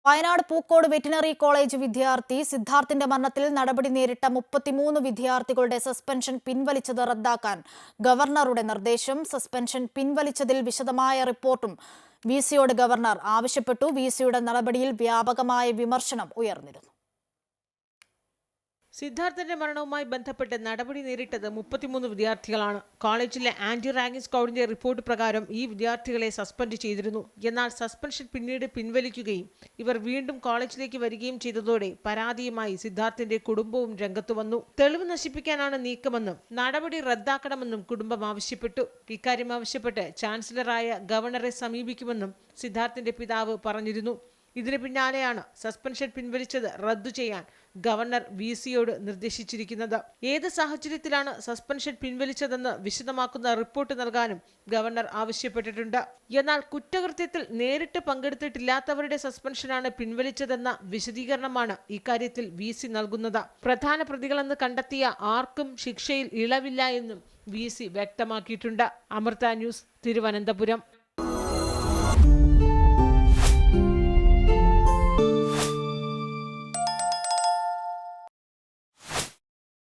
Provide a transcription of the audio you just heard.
Wayanad Pookode veterinary college വിദ്യാർത്ഥി സിദ്ധാർത്ഥിന്റെ മരണത്തിൽ നടപടി നേരിട്ട 33 വിദ്യാർത്ഥികളുടെ സസ്പെൻഷൻ പിൻവലിച്ചത് റദ്ദാക്കാൻ ഗവർണറുടെ നിർദ്ദേശം. സസ്പെൻഷൻ പിൻവലിച്ചതിൽ വിശദമായ റിപ്പോർട്ടും വിസിയോട് ഗവർണർ ആവശ്യപ്പെട്ടു. വിസിയുടെ നടപടിയിൽ വ്യാപകമായ വിമർശനം ഉയർന്നിരുന്നു. സിദ്ധാർത്ഥന്റെ മരണവുമായി ബന്ധപ്പെട്ട് നടപടി നേരിട്ടത് 33 വിദ്യാർത്ഥികളാണ്. കോളേജിലെ ആന്റി റാങ്കിംഗ് സ്ക്വാഡിന്റെ റിപ്പോർട്ട് പ്രകാരം ഈ വിദ്യാർത്ഥികളെ സസ്പെൻഡ് ചെയ്തിരുന്നു. എന്നാൽ സസ്പെൻഷൻ പിന്നീട് പിൻവലിക്കുകയും ഇവർ വീണ്ടും കോളേജിലേക്ക് വരികയും ചെയ്തതോടെ പരാതിയുമായി സിദ്ധാർത്ഥന്റെ കുടുംബവും രംഗത്തു വന്നു. തെളിവ് നശിപ്പിക്കാനാണ് നീക്കമെന്നും നടപടി റദ്ദാക്കണമെന്നും കുടുംബം ആവശ്യപ്പെട്ടു. ഇക്കാര്യം ആവശ്യപ്പെട്ട് ചാൻസലറായ ഗവർണറെ സമീപിക്കുമെന്നും സിദ്ധാർത്ഥന്റെ പിതാവ് പറഞ്ഞിരുന്നു. ഇതിന് പിന്നാലെയാണ് സസ്പെൻഷൻ പിൻവലിച്ചത് റദ്ദു ചെയ്യാൻ ഗവർണർ വിസിയോട് നിർദ്ദേശിച്ചിരിക്കുന്നത്. ഏത് സാഹചര്യത്തിലാണ് സസ്പെൻഷൻ പിൻവലിച്ചതെന്ന് വിശദമാക്കുന്ന റിപ്പോർട്ട് നൽകാനും ഗവർണർ ആവശ്യപ്പെട്ടിട്ടുണ്ട്. എന്നാൽ കുറ്റകൃത്യത്തിൽ നേരിട്ട് പങ്കെടുത്തിട്ടില്ലാത്തവരുടെ സസ്പെൻഷനാണ് പിൻവലിച്ചതെന്ന വിശദീകരണമാണ് ഇക്കാര്യത്തിൽ വിസി നൽകുന്നത്. പ്രധാന പ്രതികളെന്ന് കണ്ടെത്തിയ ആർക്കും ശിക്ഷയിൽ ഇളവില്ല എന്നും വിസി വ്യക്തമാക്കിയിട്ടുണ്ട്. അമൃത ന്യൂസ്, തിരുവനന്തപുരം.